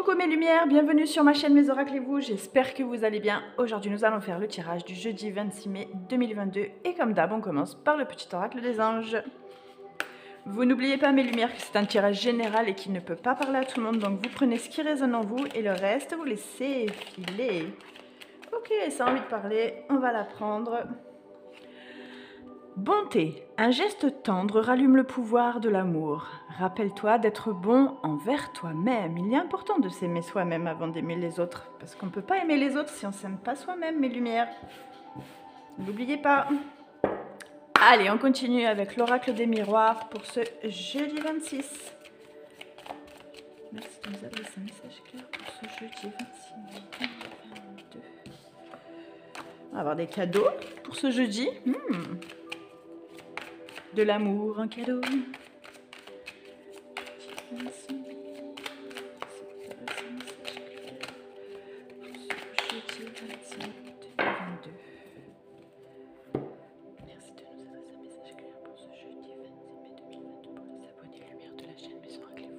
Coucou mes lumières, bienvenue sur ma chaîne Mes Oracles et vous, j'espère que vous allez bien. Aujourd'hui nous allons faire le tirage du jeudi 26 mai 2022 et comme d'hab on commence par le petit oracle des anges. Vous n'oubliez pas mes lumières que c'est un tirage général et qu'il ne peut pas parler à tout le monde, donc vous prenez ce qui résonne en vous et le reste vous laissez filer. Ok, ça a envie de parler, on va la prendre. Bonté, un geste tendre rallume le pouvoir de l'amour. Rappelle-toi d'être bon envers toi-même. Il est important de s'aimer soi-même avant d'aimer les autres. Parce qu'on ne peut pas aimer les autres si on ne s'aime pas soi-même, mes lumières. N'oubliez pas. Allez, on continue avec l'oracle des miroirs pour ce jeudi 26. Merci de nous adresser un message clair pour ce jeudi 26 mai 2022. On va avoir des cadeaux pour ce jeudi. De l'amour, un cadeau. Merci de nous adresser un message clair pour ce jeudi 26 mai 2022 pour les abonnés lumière de la chaîne Mes Oracles et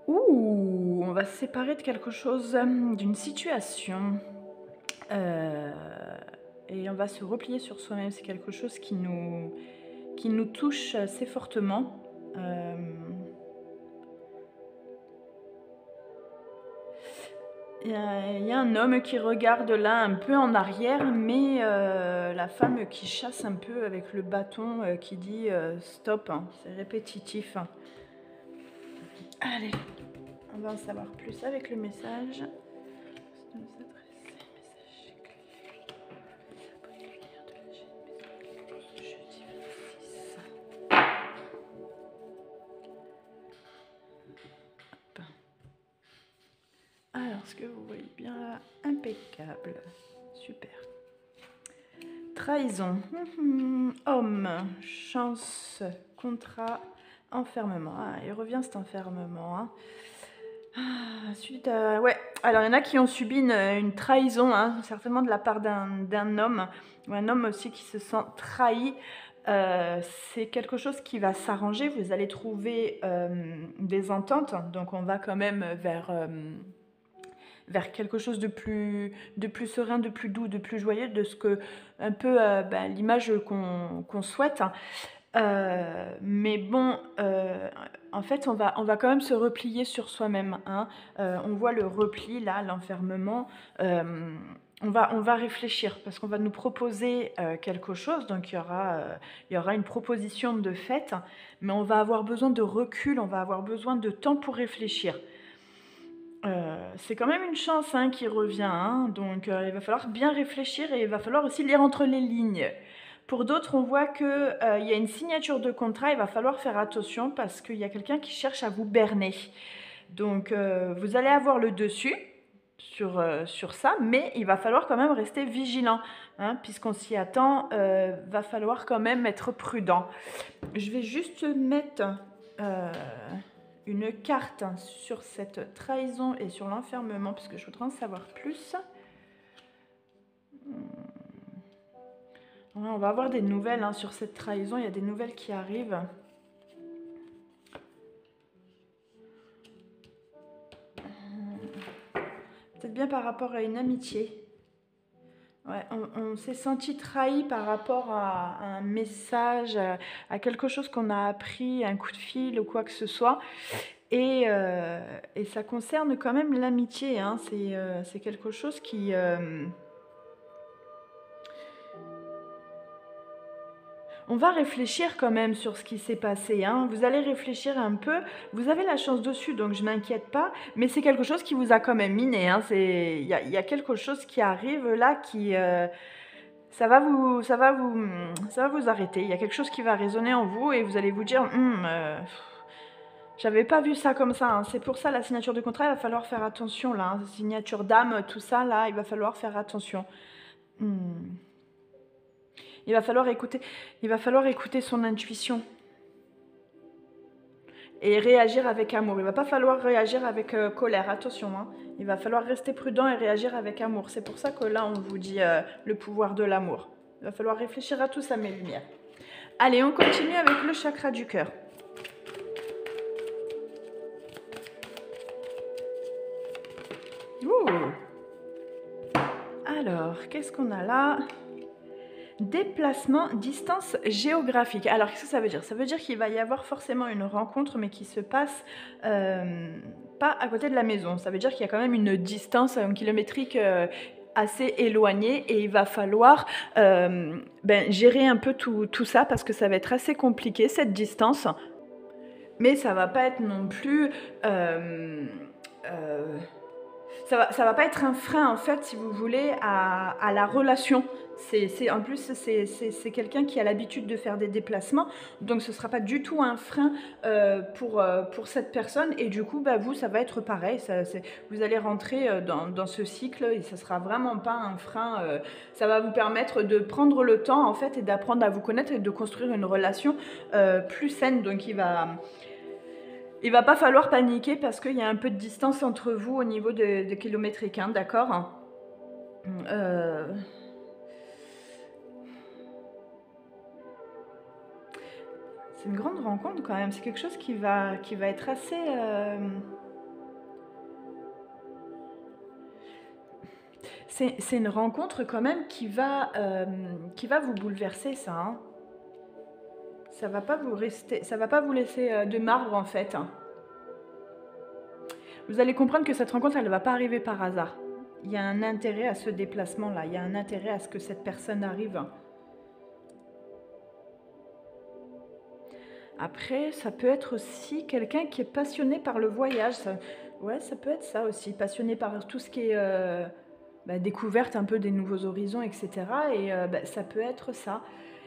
vous. Ouh, on va se séparer de quelque chose, d'une situation. Et on va se replier sur soi-même. C'est quelque chose qui nous touche assez fortement. Il y a un homme qui regarde là un peu en arrière, mais la femme qui chasse un peu avec le bâton qui dit stop, hein, c'est répétitif. Allez, on va en savoir plus avec le message. Alors, ce que vous voyez bien là, impeccable, super. Trahison, homme, chance, contrat, enfermement. Ah, il revient cet enfermement. Hein. Ah, suite à... Ouais, alors il y en a qui ont subi une trahison, hein, certainement de la part d'un homme, ou un homme aussi qui se sent trahi. C'est quelque chose qui va s'arranger, vous allez trouver des ententes, donc on va quand même vers quelque chose de plus serein, de plus doux, de plus joyeux, de ce que un peu l'image qu'on souhaite. Mais bon, en fait, on va quand même se replier sur soi-même. Hein. On voit le repli là, l'enfermement. On va réfléchir parce qu'on va nous proposer quelque chose. Donc il y aura une proposition de fait, mais on va avoir besoin de recul, on va avoir besoin de temps pour réfléchir. C'est quand même une chance hein, qui revient, hein, donc il va falloir bien réfléchir et il va falloir aussi lire entre les lignes. Pour d'autres, on voit qu'il y a une signature de contrat, il va falloir faire attention parce qu'il y a quelqu'un qui cherche à vous berner. Donc vous allez avoir le dessus sur ça, mais il va falloir quand même rester vigilant, hein, puisqu'on s'y attend, va falloir quand même être prudent. Je vais juste mettre... une carte sur cette trahison et sur l'enfermement, parce que je voudrais en savoir plus. On va avoir des nouvelles hein, sur cette trahison, il y a des nouvelles qui arrivent. Peut-être bien par rapport à une amitié. Ouais, on s'est senti trahi par rapport à un message, à quelque chose qu'on a appris, un coup de fil ou quoi que ce soit. Et ça concerne quand même l'amitié. Hein. C'est quelque chose qui... On va réfléchir quand même sur ce qui s'est passé. Hein. Vous allez réfléchir un peu. Vous avez la chance dessus, donc je ne m'inquiète pas. Mais c'est quelque chose qui vous a quand même miné. Hein. Il y a quelque chose qui arrive là qui... ça va vous arrêter. Il y a quelque chose qui va résonner en vous et vous allez vous dire... j'avais pas vu ça comme ça. Hein. C'est pour ça la signature de contrat, il va falloir faire attention là. Hein. Signature d'âme, tout ça là, il va falloir faire attention. Il va falloir écouter son intuition et réagir avec amour. Il ne va pas falloir réagir avec colère, attention. Hein. Il va falloir rester prudent et réagir avec amour. C'est pour ça que là, on vous dit le pouvoir de l'amour. Il va falloir réfléchir à tout ça, mes lumières. Allez, on continue avec le chakra du cœur. Ouh. Alors, qu'est-ce qu'on a là? Déplacement, distance géographique. Alors, qu'est-ce que ça veut dire? Ça veut dire qu'il va y avoir forcément une rencontre, mais qui se passe pas à côté de la maison. Ça veut dire qu'il y a quand même une distance kilométrique assez éloignée et il va falloir gérer un peu tout ça parce que ça va être assez compliqué, cette distance. Mais ça va pas être non plus... ça va pas être un frein, en fait, si vous voulez, à la relation. En plus, c'est quelqu'un qui a l'habitude de faire des déplacements, donc ce sera pas du tout un frein pour cette personne. Et du coup, vous, ça va être pareil. Vous allez rentrer dans ce cycle et ça sera vraiment pas un frein. Ça va vous permettre de prendre le temps, en fait, et d'apprendre à vous connaître et de construire une relation plus saine. Donc, il va pas falloir paniquer parce qu'il y a un peu de distance entre vous au niveau de kilométrique, hein, d'accord? C'est une grande rencontre quand même, c'est quelque chose qui va être assez... C'est une rencontre quand même qui va vous bouleverser, ça, hein. Ça va pas vous laisser de marbre en fait. Vous allez comprendre que cette rencontre, elle ne va pas arriver par hasard. Il y a un intérêt à ce déplacement-là, il y a un intérêt à ce que cette personne arrive. Après, ça peut être aussi quelqu'un qui est passionné par le voyage. Ouais, ça peut être ça aussi, passionné par tout ce qui est découverte un peu des nouveaux horizons, etc. Et ça peut être ça.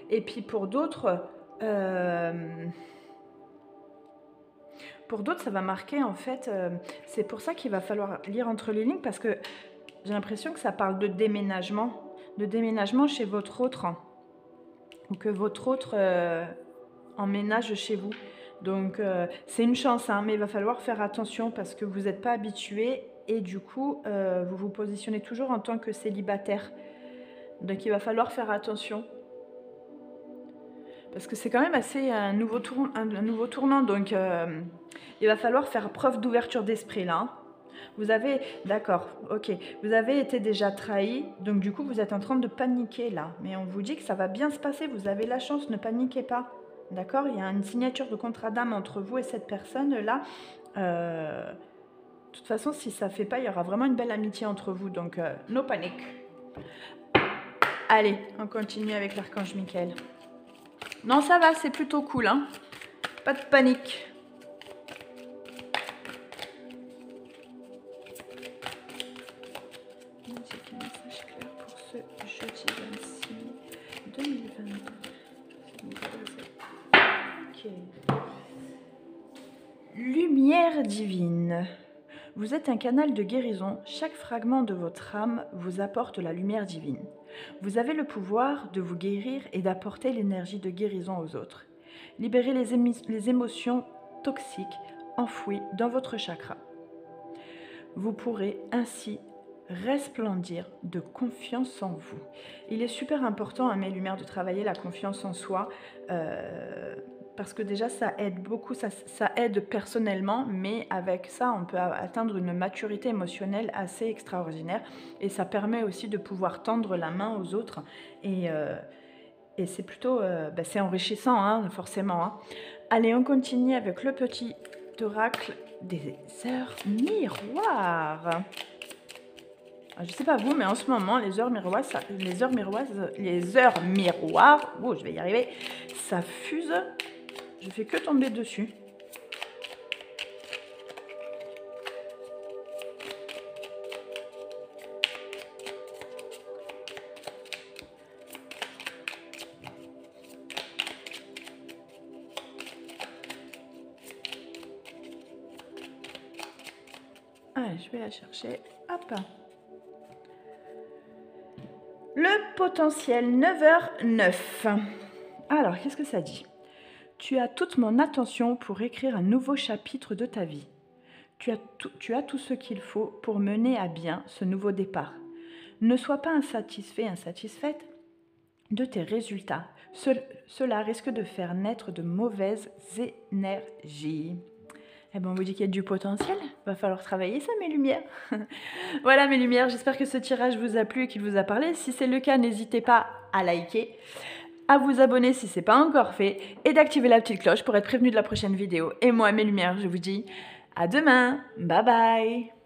Et puis pour d'autres, ça va marquer en fait. C'est pour ça qu'il va falloir lire entre les lignes parce que j'ai l'impression que ça parle de déménagement chez votre autre, ou que votre autre emménage chez vous. Donc c'est une chance, hein, mais il va falloir faire attention parce que vous n'êtes pas habitué et du coup vous vous positionnez toujours en tant que célibataire. Donc il va falloir faire attention. Parce que c'est quand même assez un nouveau tournant, donc il va falloir faire preuve d'ouverture d'esprit là. Hein. Vous avez, d'accord, ok, vous avez été déjà trahi, donc du coup vous êtes en train de paniquer là. Mais on vous dit que ça va bien se passer, vous avez la chance, ne paniquez pas. D'accord? Il y a une signature de contrat d'âme entre vous et cette personne-là. De toute façon, si ça ne fait pas, il y aura vraiment une belle amitié entre vous. Donc, no panique. Allez, on continue avec l'archange Michael. Non, ça va, c'est plutôt cool. Hein, pas de panique. J'ai un message clair pour ce jeudi 26 2022. Okay. Lumière divine. Vous êtes un canal de guérison. Chaque fragment de votre âme vous apporte la lumière divine. Vous avez le pouvoir de vous guérir et d'apporter l'énergie de guérison aux autres. Libérez les émotions toxiques enfouies dans votre chakra. Vous pourrez ainsi resplendir de confiance en vous. Il est super important à mes lumières de travailler la confiance en soi parce que déjà ça aide beaucoup, ça aide personnellement, mais avec ça on peut atteindre une maturité émotionnelle assez extraordinaire et ça permet aussi de pouvoir tendre la main aux autres et c'est plutôt c'est enrichissant hein, forcément. Hein. Allez, on continue avec le petit oracle des heures miroirs. Je sais pas vous, mais en ce moment, les heures miroirs, oh, je vais y arriver, ça fuse. Je fais que tomber dessus. Allez, je vais la chercher. Hop. Le potentiel 9h09. Alors, qu'est-ce que ça dit? Tu as toute mon attention pour écrire un nouveau chapitre de ta vie. Tu as tout ce qu'il faut pour mener à bien ce nouveau départ. Ne sois pas insatisfait, insatisfaite. de tes résultats. Cela risque de faire naître de mauvaises énergies. Eh ben, on vous dit qu'il y a du potentiel. Va falloir travailler ça, mes lumières. Voilà, mes lumières. J'espère que ce tirage vous a plu et qu'il vous a parlé. Si c'est le cas, n'hésitez pas à liker, à vous abonner si ce n'est pas encore fait et d'activer la petite cloche pour être prévenu de la prochaine vidéo. Et moi, mes lumières, je vous dis à demain. Bye bye.